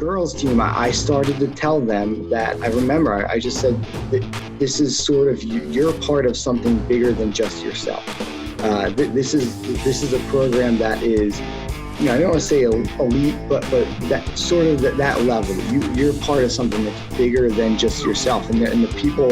girls team, I started to tell them that I just said that this is sort of, you're a part of something bigger than just yourself. This is a program that is, I don't want to say elite, but that sort of that level. You're part of something that's bigger than just yourself, and the people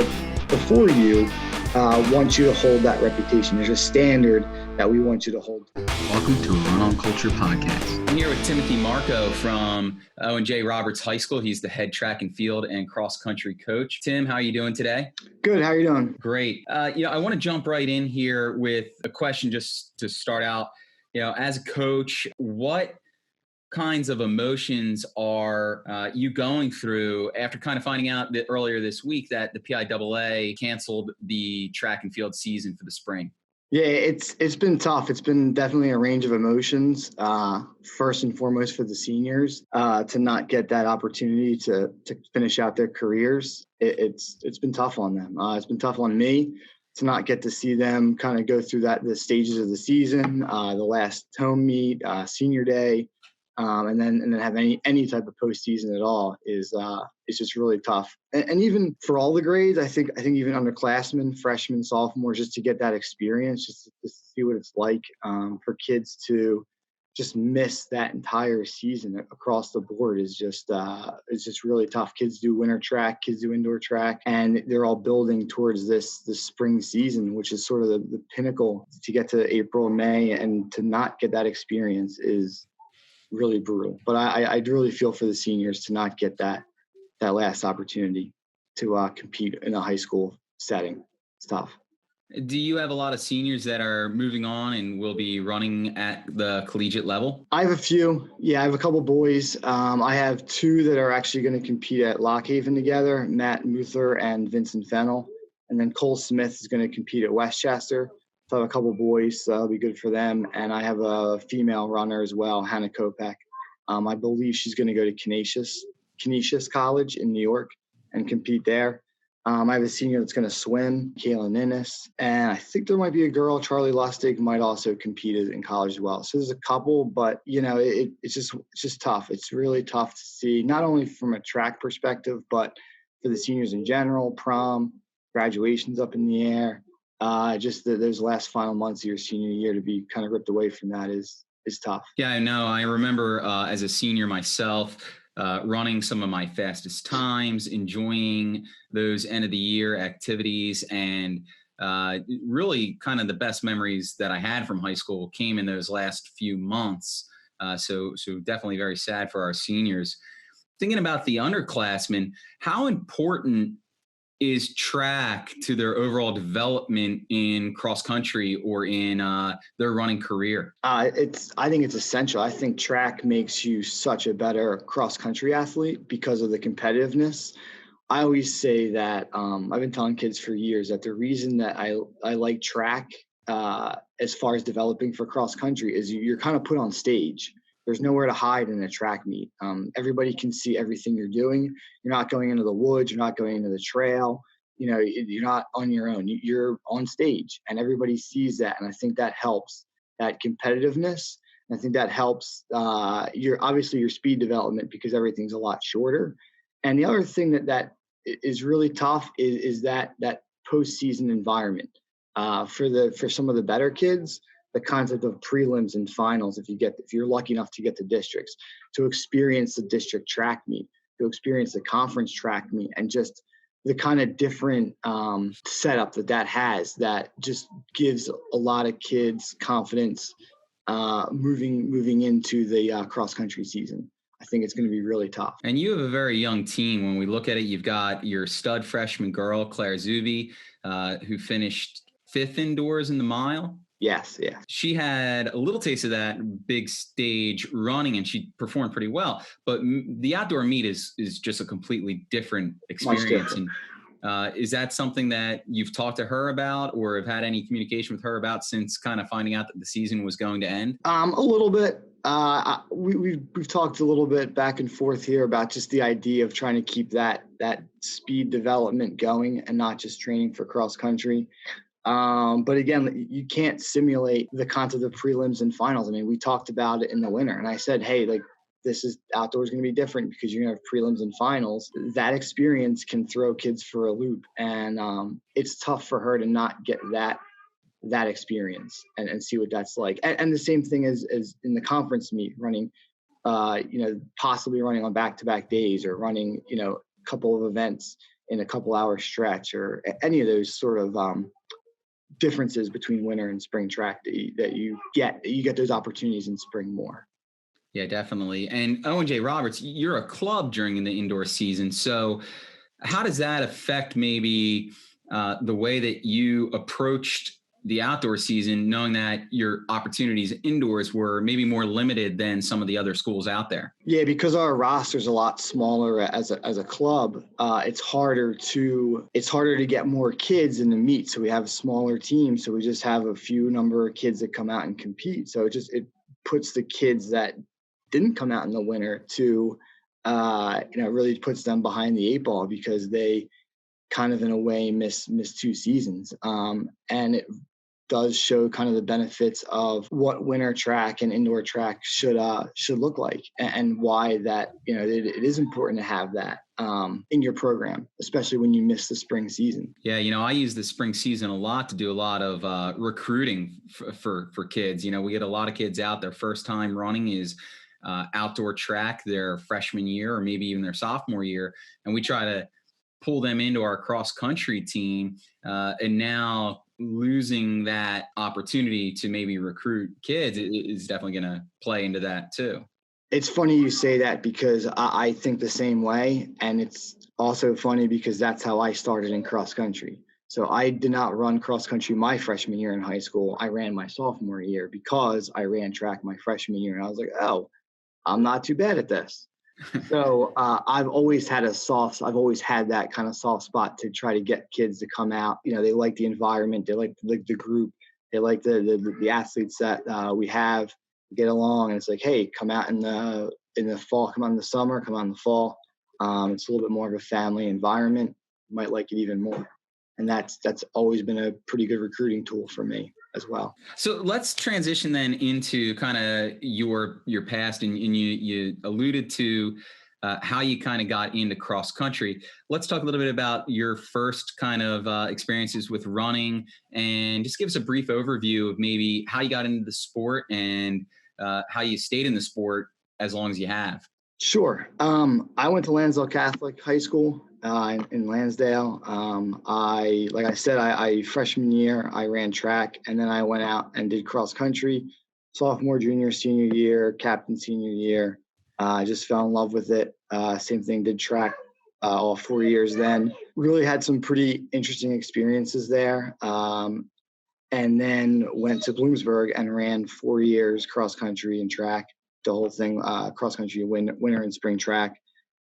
before you want you to hold that reputation. There's a standard that we want you to hold. Welcome to a Run On Culture podcast. I'm here with Timothy Marcoe from Onj Roberts High School. He's the head track and field and cross country coach. Tim, how are you doing today? Good. How are you doing? Great. I want to jump right in here with a question just to start out. As a coach, what kinds of emotions are you going through after kind of finding out that earlier this week that the PIAA canceled the track and field season for the spring? Yeah, it's been tough. It's been definitely a range of emotions. First and foremost for the seniors, to not get that opportunity to finish out their careers. It's been tough on them. It's been tough on me to not get to see them kind of go through the stages of the season, the last home meet, senior day, and then have any type of postseason at all is just really tough. And even for all the grades, I think even underclassmen, freshmen, sophomores, just to get that experience, just to see what it's like for kids to just miss that entire season across the board is just really tough. Kids do winter track, kids do indoor track, and they're all building towards this spring season, which is sort of the pinnacle to get to April, May, and to not get that experience is really brutal. But I really feel for the seniors to not get that last opportunity to compete in a high school setting. It's tough. Do you have a lot of seniors that are moving on and will be running at the collegiate level? I have a few. Yeah, I have a couple boys. I have two that are actually going to compete at Lock Haven together, Matt Muther and Vincent Fennell. And then Cole Smith is going to compete at Westchester. So I have a couple boys, so that'll be good for them. And I have a female runner as well, Hannah Kopek. I believe she's going to go to Canisius College in New York and compete there. I have a senior that's going to swim, Kaylin Innes. And I think there might be a girl, Charlie Lustig, might also compete in college as well. So there's a couple, but, it's just tough. It's really tough to see, not only from a track perspective, but for the seniors in general, prom, graduation's up in the air. Just those last final months of your senior year to be kind of ripped away from that is tough. Yeah, I know. I remember as a senior myself, running some of my fastest times, enjoying those end of the year activities, and really kind of the best memories that I had from high school came in those last few months. So definitely very sad for our seniors. Thinking about the underclassmen, how important is track to their overall development in cross country or in their running career? I think it's essential. I think track makes you such a better cross country athlete because of the competitiveness. I always say that I've been telling kids for years that the reason that I like track as far as developing for cross country is you're kind of put on stage. There's nowhere to hide in a track meet. Everybody can see everything you're doing. You're not going into the woods. You're not going into the trail. You're not on your own. You're on stage, and everybody sees that. And I think that helps that competitiveness. And I think that helps your speed development because everything's a lot shorter. And the other thing that is really tough is that postseason environment for some of the better kids. The concept of prelims and finals, if you're lucky enough to get to districts, to experience the district track meet, to experience the conference track meet, and just the kind of different setup that has, that just gives a lot of kids confidence moving into the cross country season. I think it's going to be really tough. And you have a very young team. When we look at it, you've got your stud freshman girl, Claire Zubey, who finished 5th indoors in the mile. Yes, yeah. She had a little taste of that big stage running, and she performed pretty well. But the outdoor meet is just a completely different experience. And is that something that you've talked to her about, or have had any communication with her about since kind of finding out that the season was going to end? A little bit. We've talked a little bit back and forth here about just the idea of trying to keep that speed development going and not just training for cross country. But again, you can't simulate the concept of prelims and finals. I mean, we talked about it in the winter, and I said, hey, like, this is outdoors going to be different because you're going to have prelims and finals. That experience can throw kids for a loop. And it's tough for her to not get that experience and see what that's like. And the same thing as in the conference meet, running, possibly running on back-to-back days, or running, a couple of events in a couple hour stretch, or any of those sort of differences between winter and spring track that you get those opportunities in spring more. Yeah, definitely. And Owen J. Roberts, you're a club during the indoor season. So how does that affect maybe the way that you approached the outdoor season, knowing that your opportunities indoors were maybe more limited than some of the other schools out there? Yeah, because our roster's a lot smaller as a club, it's harder to get more kids in the meet. So we have smaller teams. So we just have a few number of kids that come out and compete. So it puts the kids that didn't come out in the winter to, really puts them behind the eight ball, because they kind of in a way miss 2 seasons. And it does show kind of the benefits of what winter track and indoor track should look like, and why that, it is important to have that in your program, especially when you miss the spring season. Yeah, I use the spring season a lot to do a lot of recruiting for kids. We get a lot of kids out, their first time running is outdoor track their freshman year, or maybe even their sophomore year, and we try to pull them into our cross country team, and now losing that opportunity to maybe recruit kids is definitely going to play into that too. It's funny you say that, because I think the same way. And it's also funny because that's how I started in cross country. So I did not run cross country my freshman year in high school. I ran my sophomore year because I ran track my freshman year. And I was like, oh, I'm not too bad at this. So I've always had that kind of soft spot to try to get kids to come out. They like the environment, they like the group, they like the athletes that we have, get along. And it's like, hey, come out in the fall, come out in the summer, come out in the fall. It's a little bit more of a family environment. You might like it even more. And that's always been a pretty good recruiting tool for me as well. So let's transition then into kind of your past, and you alluded to how you kind of got into cross country. Let's talk a little bit about your first kind of experiences with running, and just give us a brief overview of maybe how you got into the sport and how you stayed in the sport as long as you have. Sure. I went to Lansdale Catholic High School in Lansdale. Like I said, I freshman year, I ran track, and then I went out and did cross country, sophomore, junior, senior year, captain senior year. I just fell in love with it. Same thing, did track all 4 years then. Really had some pretty interesting experiences there. And then went to Bloomsburg and ran 4 years cross country and track, the whole thing, cross country, winter and spring track.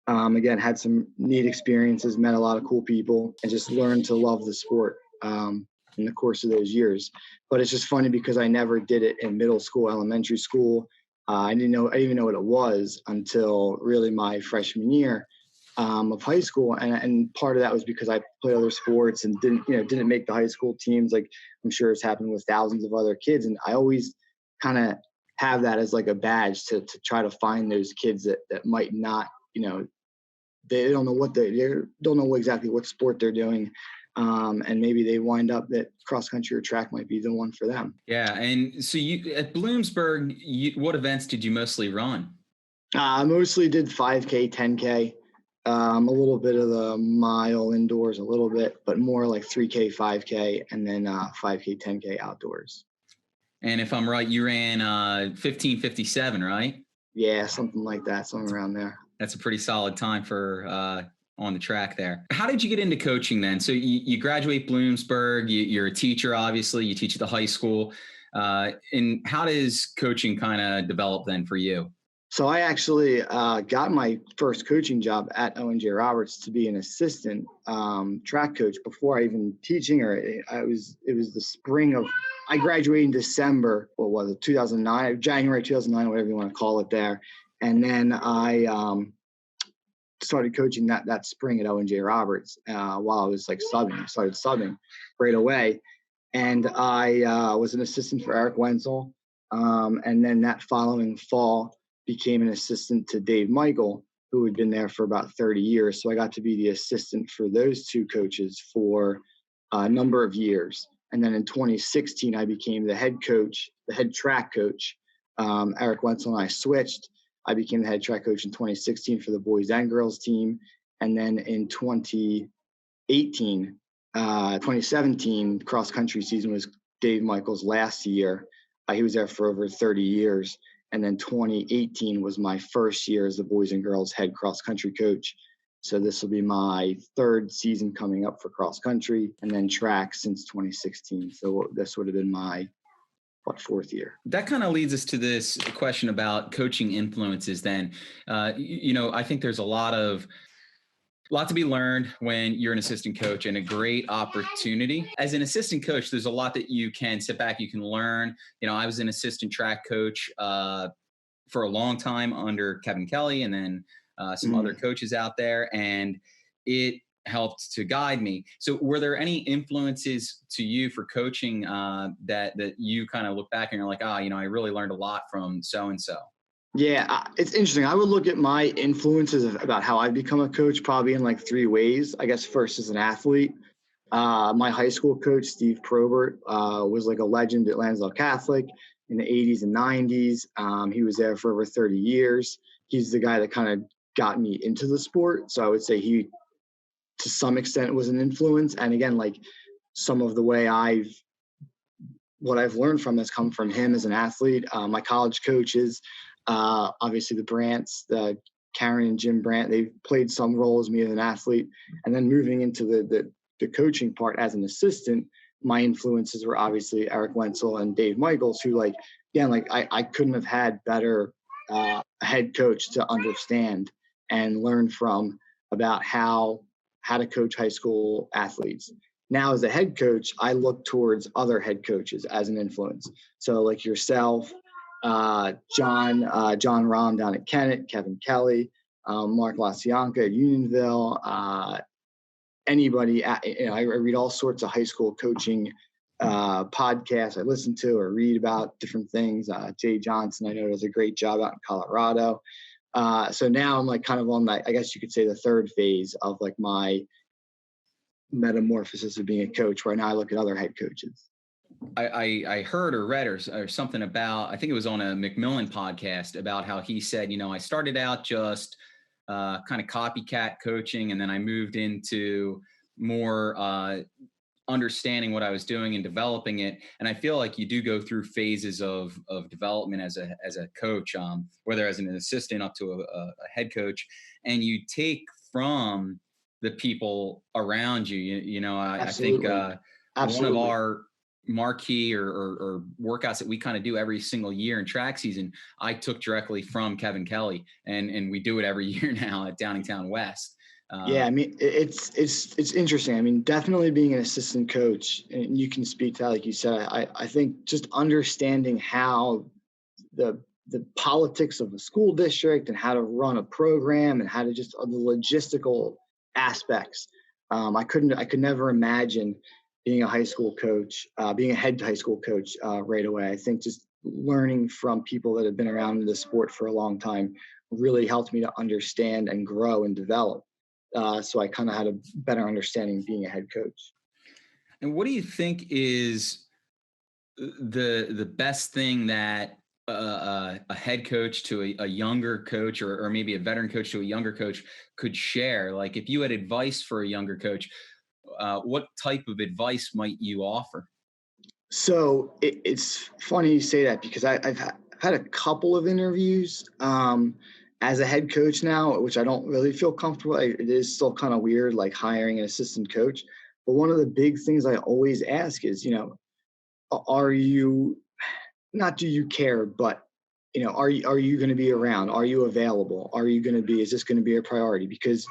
Again, had some neat experiences, met a lot of cool people, and just learned to love the sport in the course of those years. But it's just funny because I never did it in middle school, elementary school. I didn't even know what it was until really my freshman year of high school. And part of that was because I played other sports and didn't make the high school teams. Like I'm sure it's happened with thousands of other kids. And I always kind of have that as like a badge to try to find those kids that might not, they don't know exactly what sport they're doing. And maybe they wind up that cross country or track might be the one for them. Yeah. And so you at Bloomsburg, what events did you mostly run? I mostly did 5K, 10K, a little bit of the mile indoors, a little bit, but more like 3K, 5K, and then 5K, 10K outdoors. And if I'm right, you ran 15:57, right? Yeah, something like that, somewhere around there. That's a pretty solid time for on the track there. How did you get into coaching then? So you graduate Bloomsburg, you're a teacher, obviously, you teach at the high school. And how does coaching kind of develop then for you? So I actually got my first coaching job at Owen Roberts to be an assistant track coach before I even teaching, or it was the spring of, I graduated in December, what was it, 2009, January 2009, whatever you want to call it there. And then I started coaching that spring at Owen Roberts while I was like subbing. I started subbing right away. And I was an assistant for Eric Wenzel. And then that following fall, became an assistant to Dave Michael, who had been there for about 30 years. So I got to be the assistant for those two coaches for a number of years. And then in 2016, I became the head coach, the head track coach. Eric Wenzel and I switched. I became the head track coach in 2016 for the boys and girls team. And then in 2017, cross country season was Dave Michael's last year. He was there for over 30 years. And then 2018 was my first year as the boys and girls head cross country coach. So this will be my third season coming up for cross country, and then track since 2016. So this would have been my fourth year. That kind of leads us to this question about coaching influences then. I think there's a lot to be learned when you're an assistant coach, and a great opportunity. As an assistant coach, there's a lot that you can sit back, you can learn. I was an assistant track coach for a long time under Kevin Kelly, and then some other coaches out there, and it helped to guide me. So were there any influences to you for coaching that you kind of look back and you're like, I really learned a lot from so-and-so? Yeah, it's interesting. I would look at my influences about how I've become a coach probably in like three ways. I guess first as an athlete, my high school coach, Steve Probert, was like a legend at Lansdale Catholic in the 80s and 90s. He was there for over 30 years. He's the guy that kind of got me into the sport. So I would say he, to some extent, was an influence. And again, like some of the way what I've learned from has come from him as an athlete. My college coaches, obviously the Brandts, the Karen and Jim Brandt, they've played some role as me as an athlete. And then moving into the coaching part as an assistant, my influences were obviously Eric Wenzel and Dave Michaels, who I couldn't have had better head coach to understand and learn from about how to coach high school athletes. Now, as a head coach, I look towards other head coaches as an influence. So like yourself, John Rahm down at Kennett, Kevin Kelly, Mark Lasianka at Unionville, anybody. I read all sorts of high school coaching podcasts I listen to or read about different things. Jay Johnson, I know, does a great job out in Colorado. So now I'm like kind of on I guess you could say the third phase of like my metamorphosis of being a coach, where now I look at other head coaches. I heard or read or something about, I think it was on a McMillan podcast, about how he said, I started out just kind of copycat coaching, and then I moved into more understanding what I was doing and developing it. And I feel like you do go through phases of development as a coach, whether as an assistant up to a head coach, and you take from the people around you. I think one of our marquee or workouts that we kind of do every single year in track season, I took directly from Kevin Kelly, and we do it every year now at Downingtown West. Yeah, I mean, it's interesting. I mean, definitely being an assistant coach, and you can speak to that, like you said, I think just understanding how the politics of a school district and how to run a program and how to just the logistical aspects. I could never imagine being a high school coach, being a head high school coach right away. I think just learning from people that have been around the sport for a long time really helped me to understand and grow and develop. So I kind of had a better understanding being a head coach. And what do you think is the best thing that a head coach to a younger coach, or maybe a veteran coach to a younger coach could share? Like, if you had advice for a younger coach, what type of advice might you offer? So it's funny you say that, because I've had a couple of interviews as a head coach now, which I don't really feel comfortable. It is still kind of weird, like hiring an assistant coach. But one of the big things I always ask is, are you, not do you care, but, are you going to be around? Are you available? Is this going to be a priority? Because,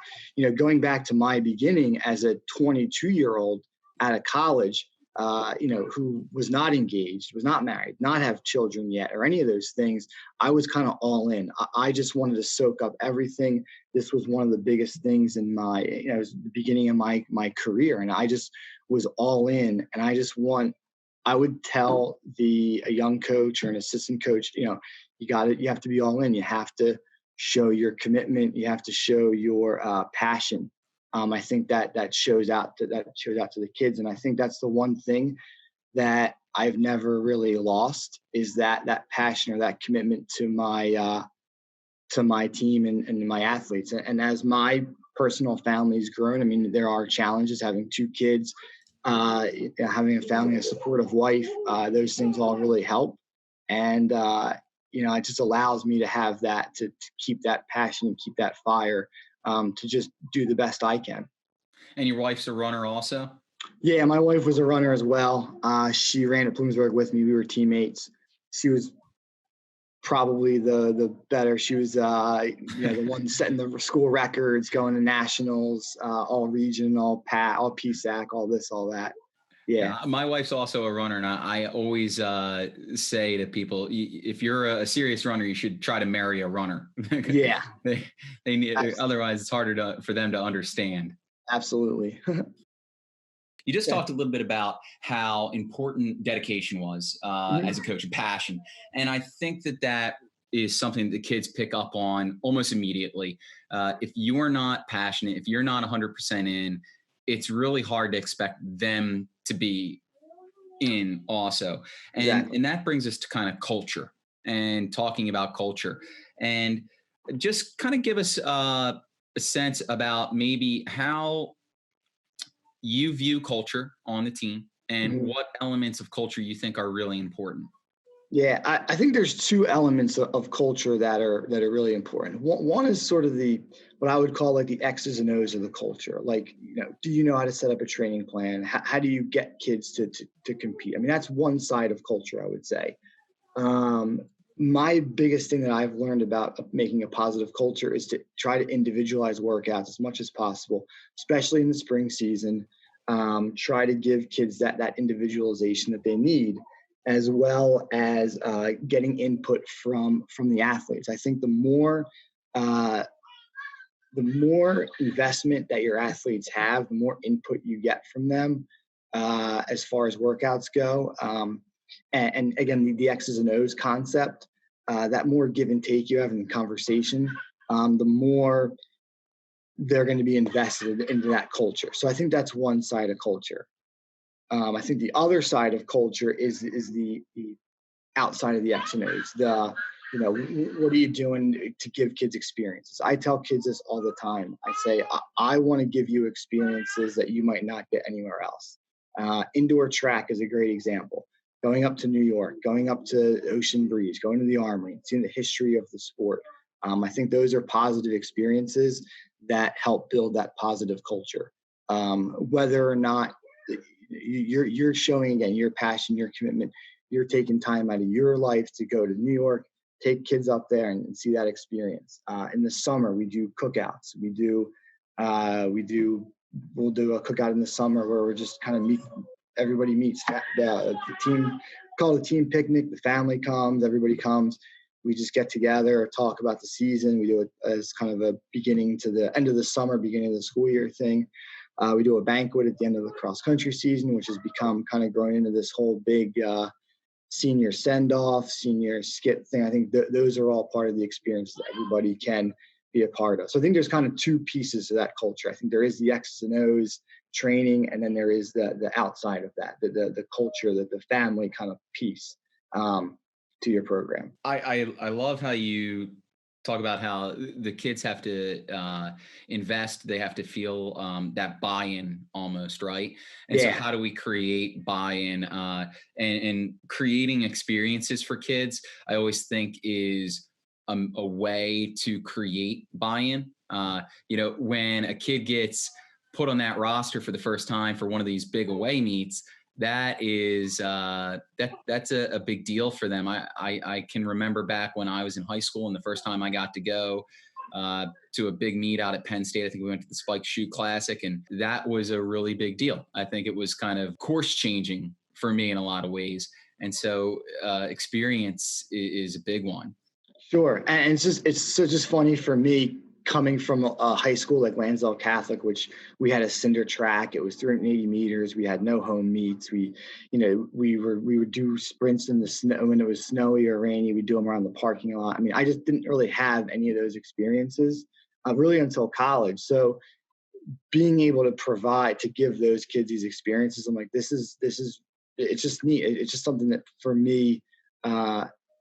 going back to my beginning as a 22-year-old out of college, who was not engaged, was not married, not have children yet, or any of those things, I was kind of all in. I just wanted to soak up everything. This was one of the biggest things in my, it was the beginning of my career, and I just was all in. And I would tell a young coach or an assistant coach, you have to be all in. You have to show your commitment. You have to show your passion. I think that shows out to the kids. And I think that's the one thing that I've never really lost, is that passion or that commitment to my team and my athletes. And as my personal family's grown, I mean, there are challenges having 2 kids, having a family, a supportive wife, those things all really help. And, it just allows me to have that, to keep that passion and keep that fire, to just do the best I can. And your wife's a runner also? Yeah, my wife was a runner as well. She ran at Bloomsburg with me. We were teammates. She was probably the better. She was, the one setting the school records, going to nationals, all region, all PSAC, all this, all that. Yeah. My wife's also a runner, and I always say to people, if you're a serious runner, you should try to marry a runner. Yeah. they need, otherwise it's harder for them to understand. Absolutely. You just talked a little bit about how important dedication was as a coach, and passion. And I think that is something that kids pick up on almost immediately. If you are not passionate, if you're not 100% in, it's really hard to expect them to be in also. And that brings us to kind of culture and talking about culture. And just kind of give us a sense about maybe how you view culture on the team and what elements of culture you think are really important. Yeah, I think there's 2 elements of culture that are really important. One is sort of what I would call like the X's and O's of the culture. Like, do you know how to set up a training plan? How do you get kids to compete? I mean, that's one side of culture, I would say. My biggest thing that I've learned about making a positive culture is to try to individualize workouts as much as possible, especially in the spring season. Try to give kids that individualization that they need, as well as getting input from the athletes. I think the more investment that your athletes have, the more input you get from them as far as workouts go. And again, the X's and O's concept, that more give and take you have in the conversation, the more they're going to be invested into that culture. So I think that's one side of culture. I think the other side of culture is the outside of the X and O's. What are you doing to give kids experiences? I tell kids this all the time. I say, I want to give you experiences that you might not get anywhere else. Indoor track is a great example. Going up to New York, going up to Ocean Breeze, going to the Armory, seeing the history of the sport. I think those are positive experiences that help build that positive culture. Whether or not you're showing, again, your passion, your commitment, you're taking time out of your life to go to New York, take kids up there and see that experience. In the summer, we do cookouts. We'll do a cookout in the summer where we're just kind of everybody meets, the team, call it a team picnic. The family comes, everybody comes. We just get together, talk about the season. We do it as kind of a beginning to the end of the summer, beginning of the school year thing. We do a banquet at the end of the cross country season, which has become kind of growing into this whole big senior send-off, senior skit thing. I think those are all part of the experience that everybody can be a part of. So I think there's kind of 2 pieces to that culture. I think there is the X's and O's training, and then there is the outside of that, the culture, the family kind of piece to your program. I love how you talk about how the kids have to invest. They have to feel that buy-in almost, right? And so how do we create buy-in and creating experiences for kids? I always think is a way to create buy-in. When a kid gets put on that roster for the first time for one of these big away meets, that is that's a big deal for them. I can remember back when I was in high school and the first time I got to go to a big meet out at Penn State. I think we went to the Spike Shoot Classic, and that was a really big deal. I think it was kind of course changing for me in a lot of ways. And so experience is a big one. Sure. And it's just funny for me. coming from a high school like Lansdale Catholic, which we had a cinder track. It was 380 meters. We had no home meets. We would do sprints in the snow when it was snowy or rainy. We'd do them around the parking lot. I mean, I just didn't really have any of those experiences really until college. So being able to give those kids these experiences, I'm like, this is it's just neat. It's just something that for me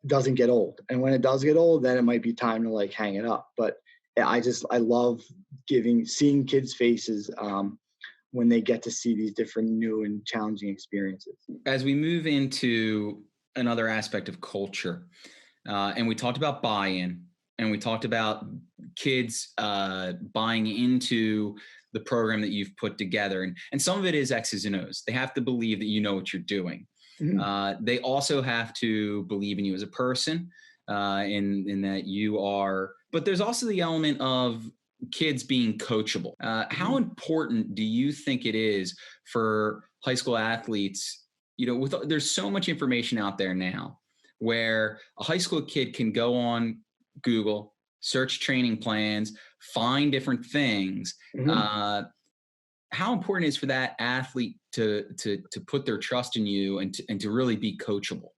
doesn't get old. And when it does get old, then it might be time to like hang it up. But I love seeing kids' faces when they get to see these different new and challenging experiences. As we move into another aspect of culture, and we talked about buy-in, and we talked about kids buying into the program that you've put together. And some of it is X's and O's. They have to believe that you know what you're doing. Mm-hmm. They also have to believe in you as a person, in that you are, but there's also the element of kids being coachable. How important do you think it is for high school athletes? There's so much information out there now where a high school kid can go on Google, search training plans, find different things. Mm-hmm. How important is for that athlete to put their trust in you and to really be coachable?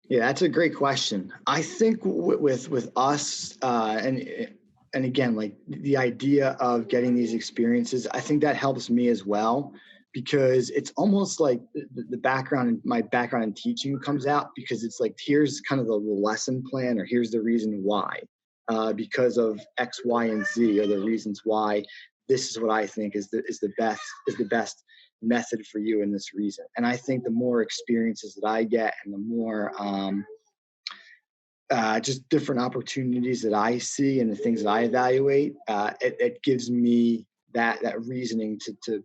Yeah, that's a great question. I think with us, and again, like the idea of getting these experiences, I think that helps me as well, because it's almost like my background in teaching comes out, because it's like, here's kind of the lesson plan, or here's the reason why, because of X, Y, and Z, are the reasons why. This is what I think is the best method for you in this reason. And I think the more experiences that I get, and the more just different opportunities that I see and the things that I evaluate, it gives me that reasoning to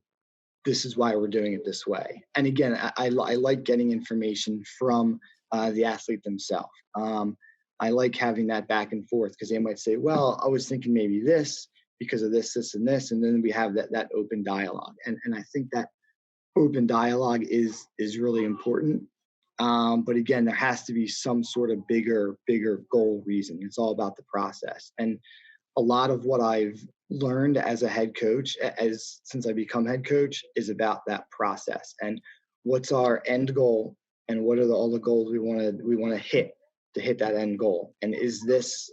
this is why we're doing it this way. And again, I like getting information from the athlete themselves. I like having that back and forth, because they might say, well, I was thinking maybe this because of this, and this, and then we have that open dialogue. And I think that open dialogue is really important. But again, there has to be some sort of bigger goal reason. It's all about the process. And a lot of what I've learned as a head coach, since I become head coach, is about that process and what's our end goal, and what are all the goals we want to hit that end goal. And is this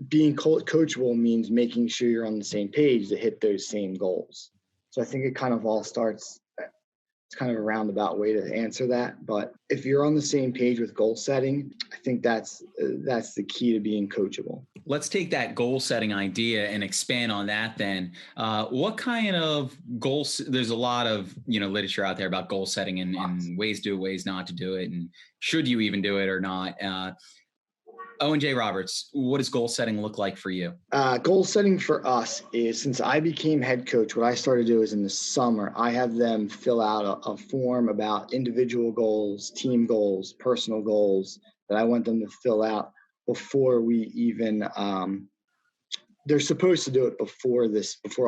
being coachable means making sure you're on the same page to hit those same goals. So I think it kind of all starts. It's kind of a roundabout way to answer that, but if you're on the same page with goal setting, I think that's the key to being coachable. Let's take that goal setting idea and expand on that then. What kind of goals? There's a lot of literature out there about goal setting and ways to do it, ways not to do it, and should you even do it or not. Owen J. Roberts, what does goal setting look like for you? Goal setting for us is, since I became head coach, what I started to do is in the summer, I have them fill out a form about individual goals, team goals, personal goals that I want them to fill out before we even, they're supposed to do it before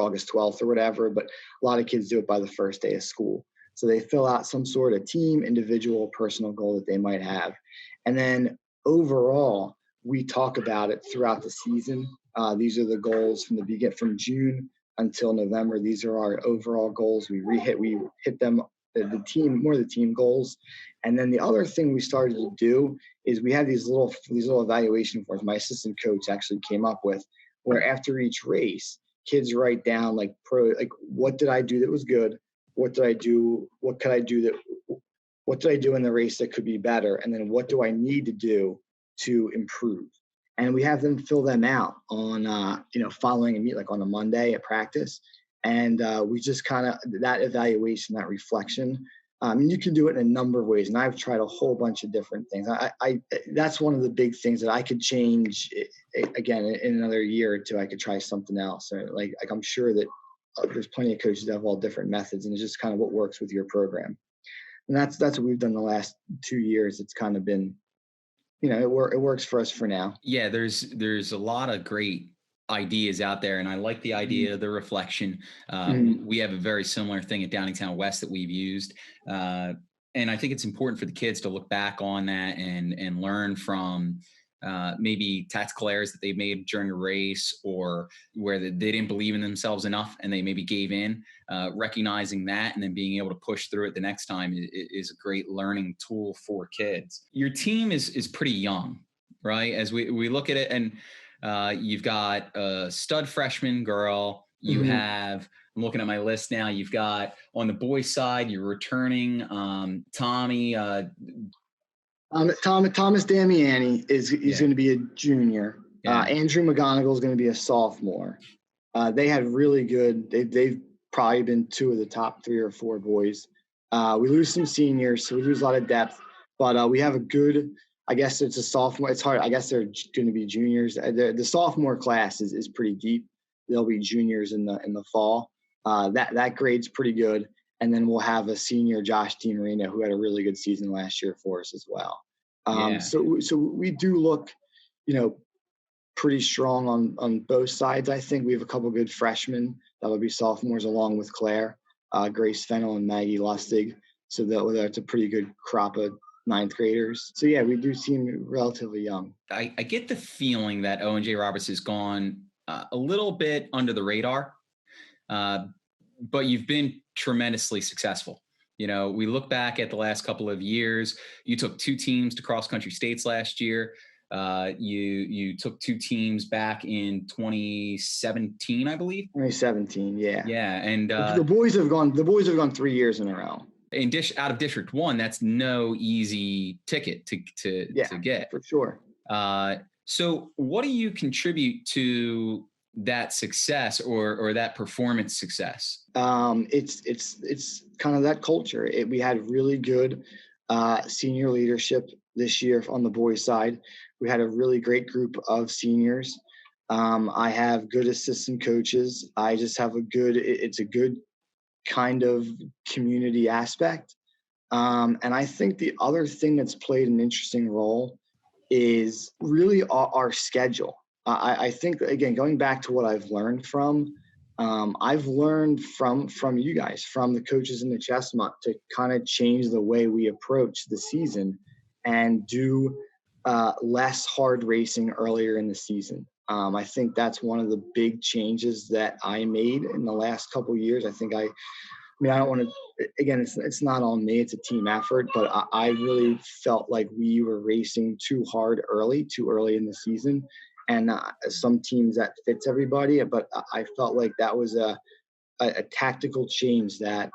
August 12th or whatever, but a lot of kids do it by the first day of school. So they fill out some sort of team, individual, personal goal that they might have. And then overall, we talk about it throughout the season. These are the goals from June until November. These are our overall goals. We hit them, the team goals. And then the other thing we started to do is we have these little evaluation forms my assistant coach actually came up with, where after each race, kids write down what did I do that was good? What did I do? What did I do in the race that could be better? And then what do I need to do to improve? And we have them fill them out on, following a meet, like on a Monday at practice. And we just kind of, that evaluation, that reflection, you can do it in a number of ways. And I've tried a whole bunch of different things. That's one of the big things that I could change. Again, in another year or two, I could try something else. Or like I'm sure that there's plenty of coaches that have all different methods, and it's just kind of what works with your program. And that's what we've done the last 2 years. It's kind of been, it works for us for now. Yeah, there's a lot of great ideas out there, and I like the idea of the reflection. We have a very similar thing at Downingtown West that we've used, and I think it's important for the kids to look back on that and learn from maybe tactical errors that they made during a race, or where they didn't believe in themselves enough and they maybe gave in. Recognizing that and then being able to push through it the next time is a great learning tool for kids. Your team is pretty young, right? As we look at it, and you've got a stud freshman girl. You have, I'm looking at my list now, you've got on the boys side, you're returning Tommy. Thomas Damiani is going to be a junior. Yeah. Andrew McGonigal is going to be a sophomore. They had really good. They've probably been two of the top 3 or 4 boys. We lose some seniors, so we lose a lot of depth. But we have a good. I guess it's a sophomore. It's hard. I guess they're going to be juniors. The sophomore class is pretty deep. They'll be juniors in the fall. That grade's pretty good. And then we'll have a senior, Josh DiMarino, who had a really good season last year for us as well. So we do look, pretty strong on both sides. I think we have a couple good freshmen that will be sophomores along with Claire, Grace Fennell and Maggie Lustig. So that's a pretty good crop of 9th graders. So yeah, we do seem relatively young. I get the feeling that Owen J Roberts has gone a little bit under the radar, but you've been tremendously successful. We look back at the last couple of years. You took 2 teams to cross country states last year. You took 2 teams back in 2017, I believe. 2017, yeah. Yeah, and the boys have gone 3 years in a row. Out of District 1, that's no easy ticket to get. For sure. So what do you contribute to that success or that performance success? It's kind of that culture. We had really good senior leadership this year on the boys' side. We had a really great group of seniors. I have good assistant coaches. I just have it's a good kind of community aspect. And I think the other thing that's played an interesting role is really our schedule. I think, again, going back to what I've learned I've learned from you guys, from the coaches in the Chestnut, to kind of change the way we approach the season and do less hard racing earlier in the season. I think that's one of the big changes that I made in the last couple of years. I don't want to, again, it's not on me, it's a team effort, but I really felt like we were racing too early in the season. And some teams that fits everybody, but I felt like that was a tactical change that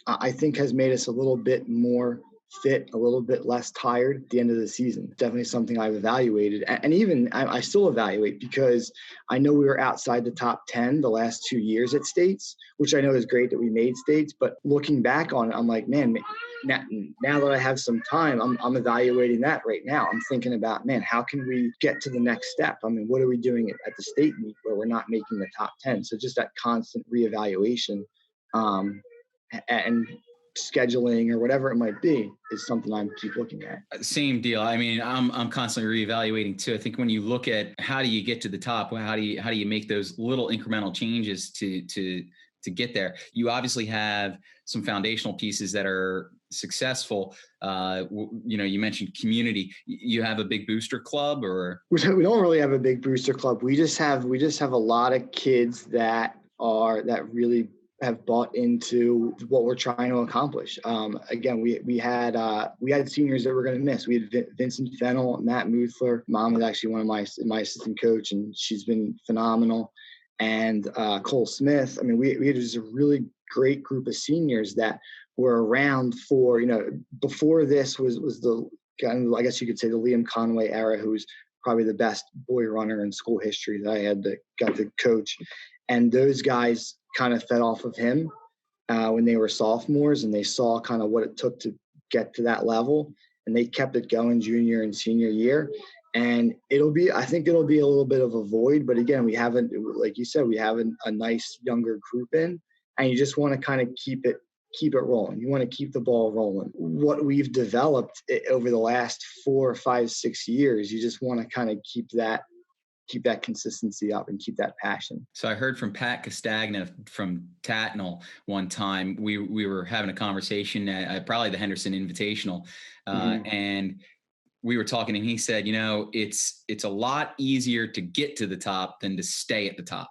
I think has made us a little bit more fit, a little bit less tired at the end of the season. Definitely something I've evaluated. And even I still evaluate, because I know we were outside the top 10 the last 2 years at states, which I know is great that we made states. But looking back on it, I'm like, man, now that I have some time, I'm evaluating that right now. I'm thinking about, man, how can we get to the next step? I mean, what are we doing at the state meet where we're not making the top 10? So just that constant reevaluation and scheduling or whatever it might be is something I keep looking at. Same deal. I mean, I'm constantly reevaluating too. I think when you look at how do you get to the top, how do you make those little incremental changes to get there? You obviously have some foundational pieces that are successful. You mentioned community. You have a big booster club, or we don't really have a big booster club. We just have a lot of kids that really have bought into what we're trying to accomplish. Again, we had seniors that we're going to miss. We had Vincent Fennell, Matt Muthler. Mom is actually one of my assistant coach, and she's been phenomenal. And Cole Smith. I mean, we had just a really great group of seniors that were around for, before this was the kind of, I guess you could say, the Liam Conway era, who's probably the best boy runner in school history that I got to coach. And those guys kind of fed off of him when they were sophomores, and they saw kind of what it took to get to that level, and they kept it going junior and senior year. And I think it'll be a little bit of a void, but again, we haven't, like you said, we have a nice younger group in, and you just want to kind of keep it rolling. You want to keep the ball rolling. What we've developed over the last 4, 5, 6 years, you just want to kind of keep that consistency up and keep that passion. So I heard from Pat Castagna from Tatnall one time. We were having a conversation at probably the Henderson Invitational, and we were talking and he said, it's a lot easier to get to the top than to stay at the top.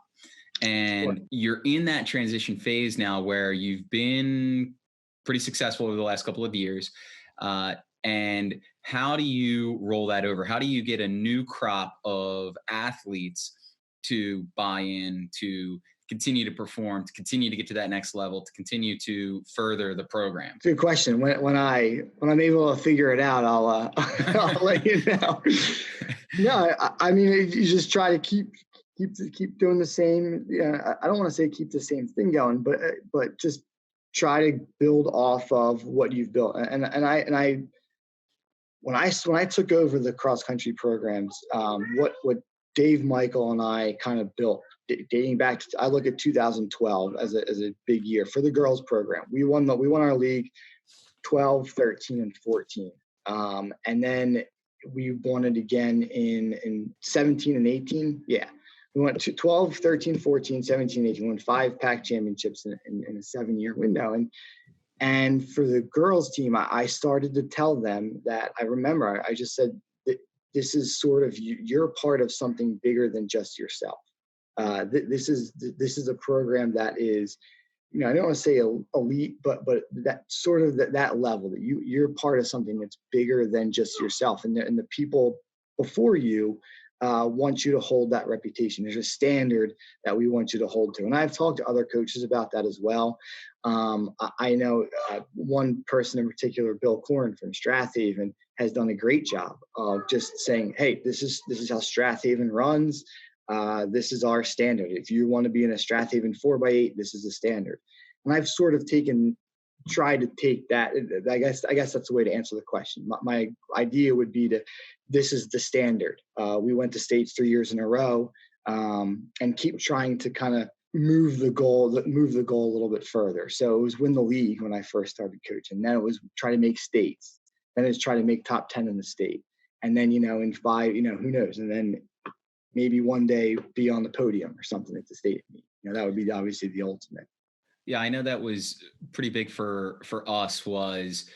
And Sure. you're in that transition phase now where you've been pretty successful over the last couple of years. And how do you roll that over? How do you get a new crop of athletes to buy in, to continue to perform, to continue to get to that next level, to continue to further the program? Good question. When I'm able to figure it out, I'll I'll let you know. No, I mean, you just try to keep doing the same. Yeah, I don't want to say keep the same thing going, but just try to build off of what you've built. And I when I took over the cross country programs, what Dave, Michael, and I kind of built, dating back to, I look at 2012 as a big year for the girls program. We won our league 12, 13, and 14. And then we won it again in 17 and 18. Yeah. We went to 12, 13, 14, 17, 18, won 5 PAC championships in a 7-year window. And for the girls team, I started to tell them that, I remember, I just said, this is sort of, you're part of something bigger than just yourself. This is a program that is, I don't want to say elite, but that sort of that level, that you're part of something that's bigger than just yourself. And the people before you want you to hold that reputation. There's a standard that we want you to hold to. And I've talked to other coaches about that as well. I know one person in particular, Bill Corn from Strathaven, has done a great job of just saying, hey, this is how Strathaven runs. This is our standard. If you want to be in a Strathaven 4x8, this is the standard. And I've sort of tried to take that. I guess that's the way to answer the question. My idea would be this is the standard. We went to states 3 years in a row, and keep trying to kind of move the goal a little bit further. So it was win the league when I first started coaching. Then it was try to make states. Then it's try to make top 10 in the state. And then, in 5, who knows? And then maybe one day be on the podium or something at the state meet. That would be obviously the ultimate. Yeah, I know that was pretty big for us was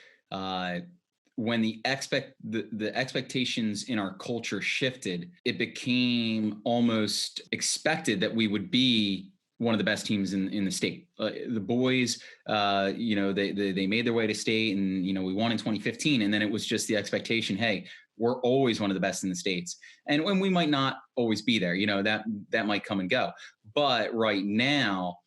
when the expectations in our culture shifted, it became almost expected that we would be one of the best teams in the state. The boys, they made their way to state, and we won in 2015, and then it was just the expectation, hey, we're always one of the best in the states, and when we might not always be there, that might come and go, but right now,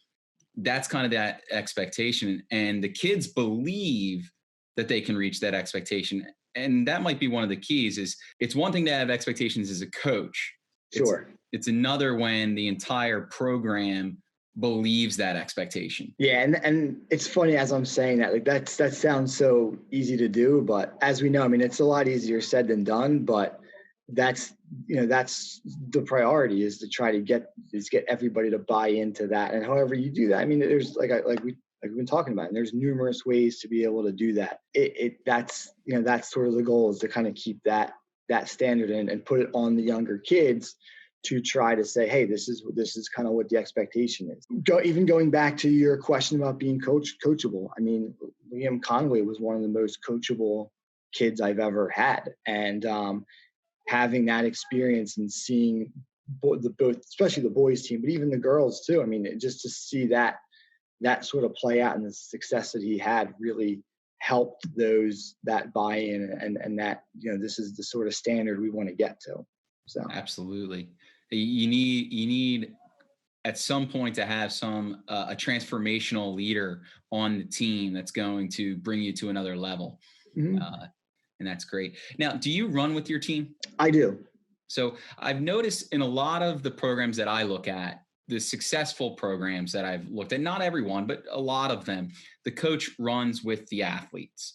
that's kind of that expectation, and the kids believe that they can reach that expectation, and that might be one of the keys. Is it's one thing to have expectations as a coach. Sure. It's another when the entire program believes that expectation. Yeah. And it's funny, as I'm saying that, like that sounds so easy to do, but as we know, it's a lot easier said than done, but that's the priority, is to try to get everybody to buy into that. And however you do that, there's like we've been talking about, and there's numerous ways to be able to do that. That's sort of the goal, is to kind of keep that standard and put it on the younger kids to try to say, hey, this is kind of what the expectation is. Even going back to your question about being coachable. Liam Conway was one of the most coachable kids I've ever had. And having that experience and seeing both, especially the boys team, but even the girls too. Just to see that sort of play out and the success that he had really helped that buy-in and that, this is the sort of standard we want to get to. So absolutely. You need at some point to have a transformational leader on the team that's going to bring you to another level. Mm-hmm. And that's great. Now, do you run with your team? I do. So I've noticed in a lot of the programs that I look at, the successful programs that I've looked at, not everyone, but a lot of them, the coach runs with the athletes.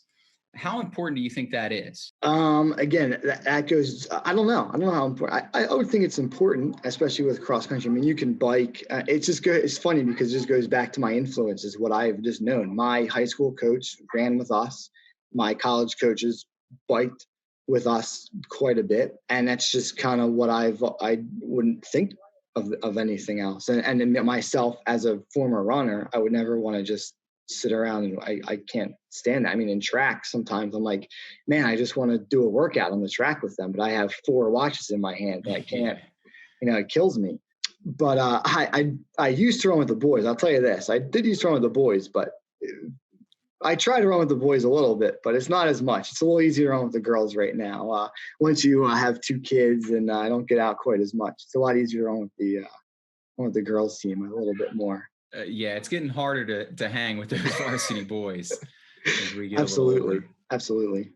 How important do you think that is? Again, that goes, I don't know how important. I would think it's important, especially with cross country. You can bike. It's funny because it just goes back to my influences, what I've just known. My high school coach ran with us. My college coaches biked with us quite a bit. And that's just kind of what I wouldn't think of anything else. And myself as a former runner, I would never want to just sit around, and I can't stand that. I mean, in track, sometimes I'm like, man, I just want to do a workout on the track with them, but I have 4 watches in my hand and I can't, it kills me. But I used to run with the boys. I'll tell you this, I did used to run with the boys, but I try to run with the boys a little bit, but it's not as much. It's a little easier to run with the girls right now. Once you have 2 kids, and I don't get out quite as much. It's a lot easier to run with the girls team a little bit more. Yeah, it's getting harder to hang with those varsity boys as we get Absolutely.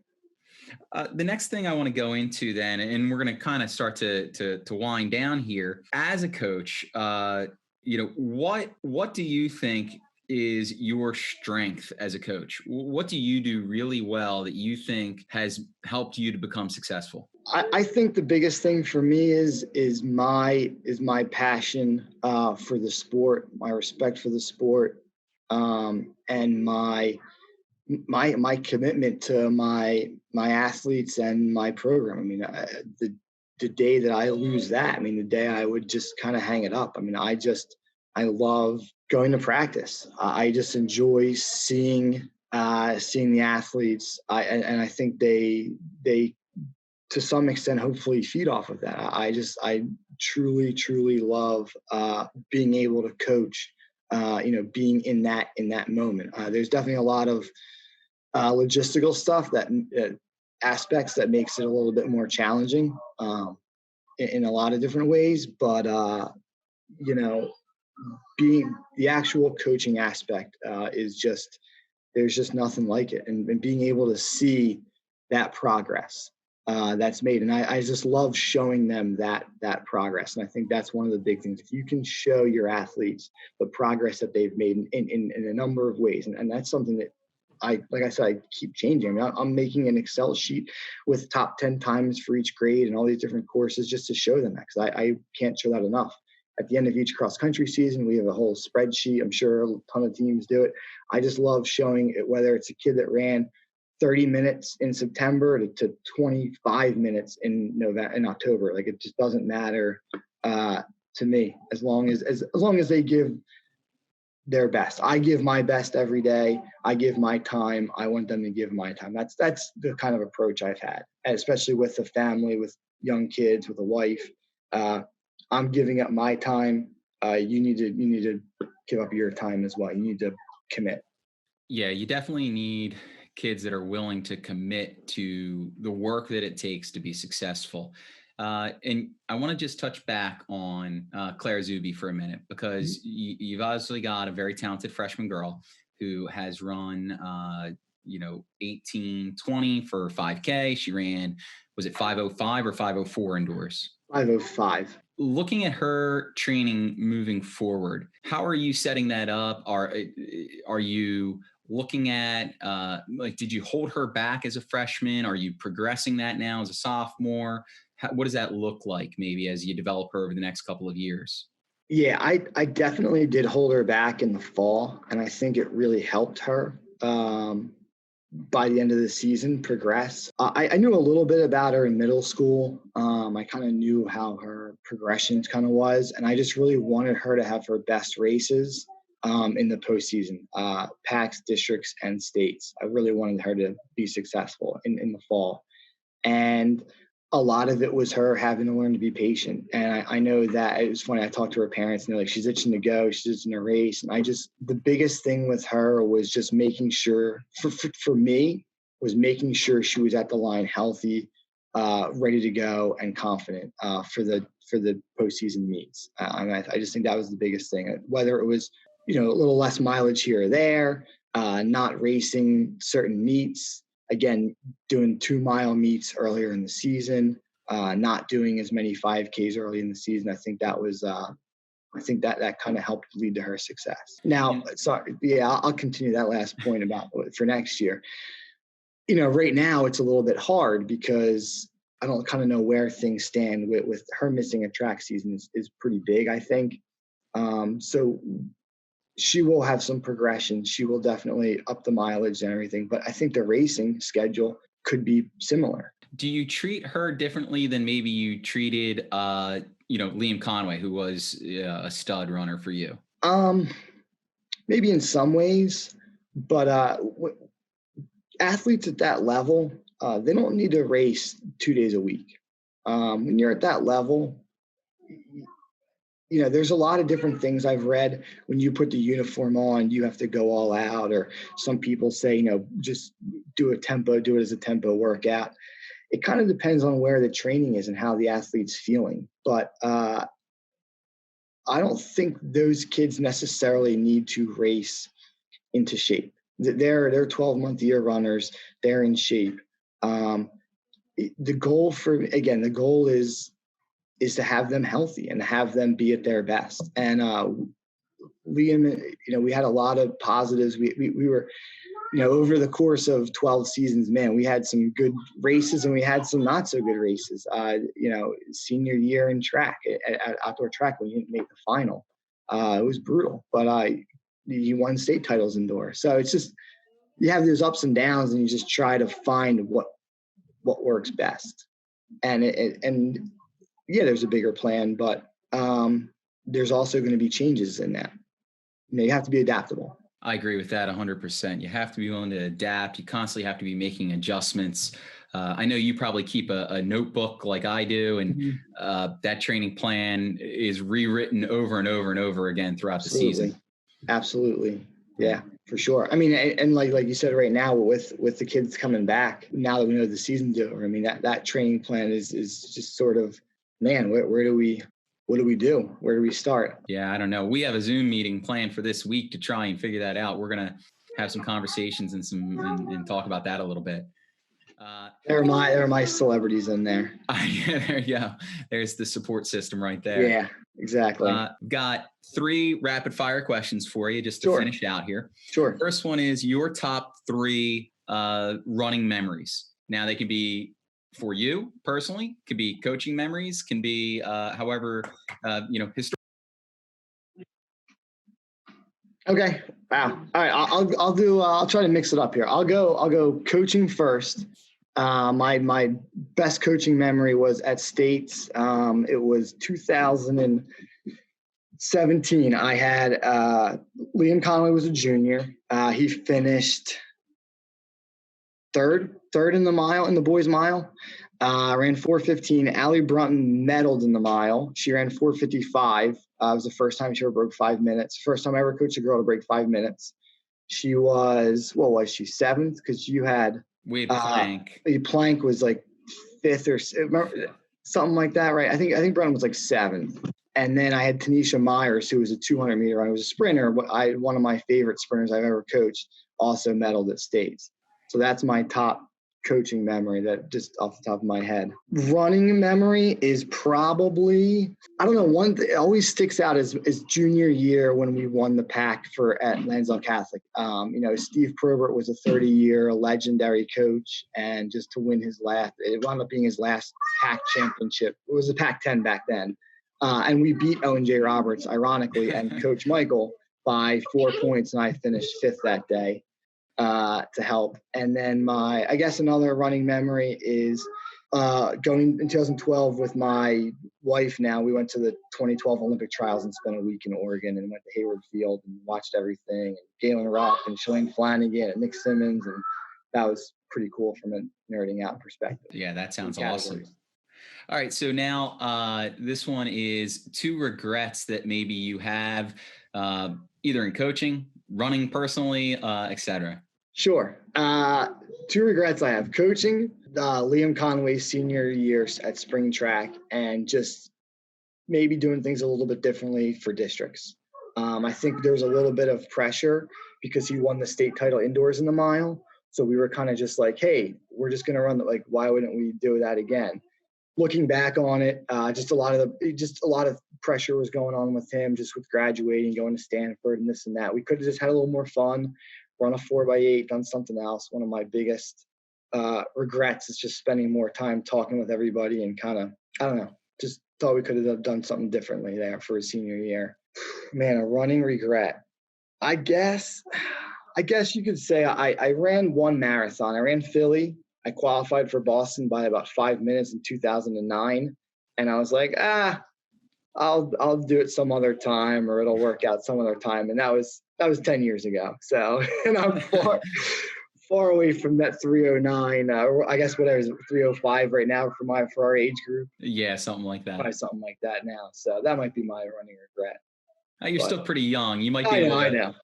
The next thing I want to go into then, and we're going to kind of start to wind down here. As a coach, what do you think is your strength as a coach? What do you do really well that you think has helped you to become successful? I think the biggest thing for me is my passion for the sport, my respect for the sport, and my commitment to my athletes and my program. I mean, the day that I lose that, the day I would just kind of hang it up. I love going to practice. I just enjoy seeing the athletes. And I think they to some extent hopefully feed off of that. I truly love being able to coach. Being in that moment. There's definitely a lot of logistical stuff that aspects that makes it a little bit more challenging in a lot of different ways. But being the actual coaching aspect is just, there's just nothing like it, and being able to see that progress that's made. And I just love showing them that progress. And I think that's one of the big things. If you can show your athletes the progress that they've made in a number of ways, and that's something that like I said, I keep changing. I'm making an Excel sheet with top 10 times for each grade and all these different courses just to show them that, because I can't show that enough. At the end of each cross-country season, we have a whole spreadsheet. I'm sure a ton of teams do it. I just love showing it, whether it's a kid that ran 30 minutes in September to 25 minutes in October. Like, it just doesn't matter to me, as long as they give their best. I give my best every day. I give my time. I want them to give my time. That's the kind of approach I've had, especially with a family, with young kids, with a wife. I'm giving up my time. You need to give up your time as well. You need to commit. Yeah, you definitely need kids that are willing to commit to the work that it takes to be successful. And I want to just touch back on Claire Zubey for a minute, because you've obviously got a very talented freshman girl who has run, 18:20 for 5K. She ran, was it 5:05 or 5:04 indoors? 5:05. Looking at her training moving forward, how are you setting that up? Are you looking at, did you hold her back as a freshman? Are you progressing that now as a sophomore? What does that look like maybe as you develop her over the next couple of years? Yeah, I definitely did hold her back in the fall, and I think it really helped her by the end of the season progress. I knew a little bit about her in middle school. I kind of knew how her progression kind of was, and I just really wanted her to have her best races in the postseason, PACs, districts, and states. I really wanted her to be successful in the fall. And a lot of it was her having to learn to be patient. And I know that it was funny. I talked to her parents, and they're like, she's itching to go. She's itching to race. And the biggest thing with her was just making sure, for me, was making sure she was at the line healthy, ready to go, and confident for the postseason meets. I just think that was the biggest thing. Whether it was, a little less mileage here or there, not racing certain meets, again, doing 2-mile meets earlier in the season, not doing as many 5Ks early in the season. I think that was, that kind of helped lead to her success. Now, I'll continue that last point about for next year. Right now it's a little bit hard because I don't kind of know where things stand with her. Missing a track season is pretty big, I think. So she will have some progression. She will definitely up the mileage and everything, but I think the racing schedule could be similar. Do you treat her differently than maybe you treated, Liam Conway, who was a stud runner for you? Maybe in some ways. But athletes at that level, they don't need to race 2 days a week. When you're at that level, there's a lot of different things I've read. When you put the uniform on, you have to go all out, or some people say, just do it as a tempo workout. It kind of depends on where the training is and how the athlete's feeling. But I don't think those kids necessarily need to race into shape. They're 12-month year runners. They're in shape. The goal is to have them healthy and have them be at their best. And Liam, we had a lot of positives. We were, over the course of 12 seasons, man, we had some good races and we had some not so good races. Senior year in track, at outdoor track, when he didn't make the final, it was brutal. But he won state titles indoor. So it's just, you have those ups and downs, and you just try to find what works best. And there's a bigger plan, but there's also going to be changes in that. You have to be adaptable. I agree with that 100%. You have to be willing to adapt. You constantly have to be making adjustments. I know you probably keep a notebook like I do, and that training plan is rewritten over and over and over again throughout the season. Absolutely. Yeah, for sure. I mean, and like you said, right now with the kids coming back, now that we know the season's over, I mean, that training plan is just sort of, man, what do we do? Where do we start? Yeah, I don't know. We have a Zoom meeting planned for this week to try and figure that out. We're going to have some conversations and talk about that a little bit. There are my celebrities in there. Yeah, there you go. There's the support system right there. Yeah, exactly. Got 3 rapid fire questions for you just to finish out here. Sure. First one is your top 3 running memories. Now they could be for you personally, could be coaching memories, can be however, history. Okay. Wow. All right. I'll try to mix it up here. I'll go coaching first. My best coaching memory was at States. It was 2017. I had Liam Conway was a junior. He finished third in the boys mile. Ran 4:15. Allie Brunton medaled in the mile. She ran 4:55. It was the first time she ever broke 5 minutes. First time I ever coached a girl to break 5 minutes. She was, what was she, 7th? Because you had plank. Plank was like 5th or something like that, right? I think Brunton was like 7th. And then I had Tanisha Myers, who was a 200-meter runner. Who was a sprinter. One of my favorite sprinters I've ever coached, also medaled at States. So that's my top coaching memory, that just off the top of my head. Running memory is probably, I don't know, one thing always sticks out is junior year when we won the pack at Lansdale Catholic. Steve Probert was a 30-year legendary coach, and just to win it wound up being his last pack championship. It was a Pac-10 back then. And we beat Owen J. Roberts, ironically, and Coach Michael by 4 points, and I finished 5th that day. To help. And then I guess another running memory is going in 2012 with my wife now. We went to the 2012 Olympic trials and spent a week in Oregon, and went to Hayward Field and watched everything. And Galen Rupp and Shalane Flanagan and Nick Simmons. And that was pretty cool from a nerding out perspective. Yeah, that sounds awesome. All right. So now this one is 2 regrets that maybe you have either in coaching, running personally, et cetera. Sure. 2 regrets I have: coaching Liam Conway's senior year at spring track, and just maybe doing things a little bit differently for districts. I think there was a little bit of pressure because he won the state title indoors in the mile. So we were kind of just like, hey, we're just going to run like, why wouldn't we do that again? Looking back on it, just a lot of pressure was going on with him, just with graduating, going to Stanford and this and that. We could have just had a little more fun, run a 4x8, done something else. One of my biggest regrets is just spending more time talking with everybody, and kind of, I don't know, just thought we could have done something differently there for his senior year. Man, a running regret. I guess you could say I ran one marathon. I ran Philly. I qualified for Boston by about 5 minutes in 2009. And I was like, I'll do it some other time, or it'll work out some other time. And that was That was 10 years ago. So, and I'm far away from that 309. Or I guess whatever is 305 right now for our age group. Yeah, something like that. Probably something like that now. So that might be my running regret. You're still pretty young. You might be able to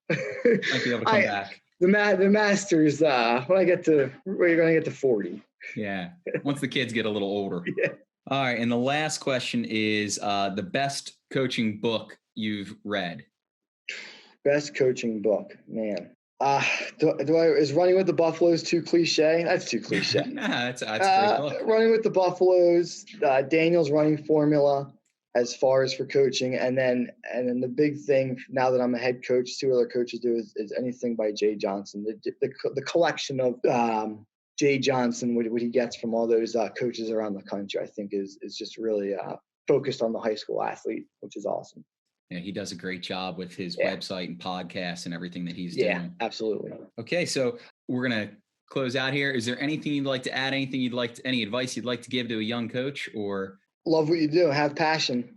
come back. The Masters, we're going to get to 40. Yeah. Once the kids get a little older. Yeah. All right. And the last question is the best coaching book you've read. Best coaching book, man. Is Running with the Buffaloes too cliche? That's too cliche. Nah, that's a great book. Running with the Buffaloes, Daniel's running formula as far as for coaching. And then the big thing now that I'm a head coach, 2 other coaches do is anything by Jay Johnson. The collection of Jay Johnson, what he gets from all those coaches around the country, I think is just really focused on the high school athlete, which is awesome. Yeah, he does a great job with his website and podcasts and everything that he's doing. Yeah, absolutely. Okay, so we're going to close out here. Is there anything you'd like to add? Any advice you'd like to give to a young coach? Or love what you do. Have passion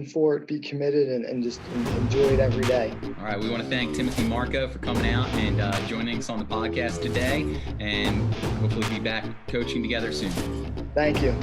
for it. Be committed and just enjoy it every day. All right, we want to thank Timothy Marcoe for coming out and joining us on the podcast today, and hopefully be back coaching together soon. Thank you.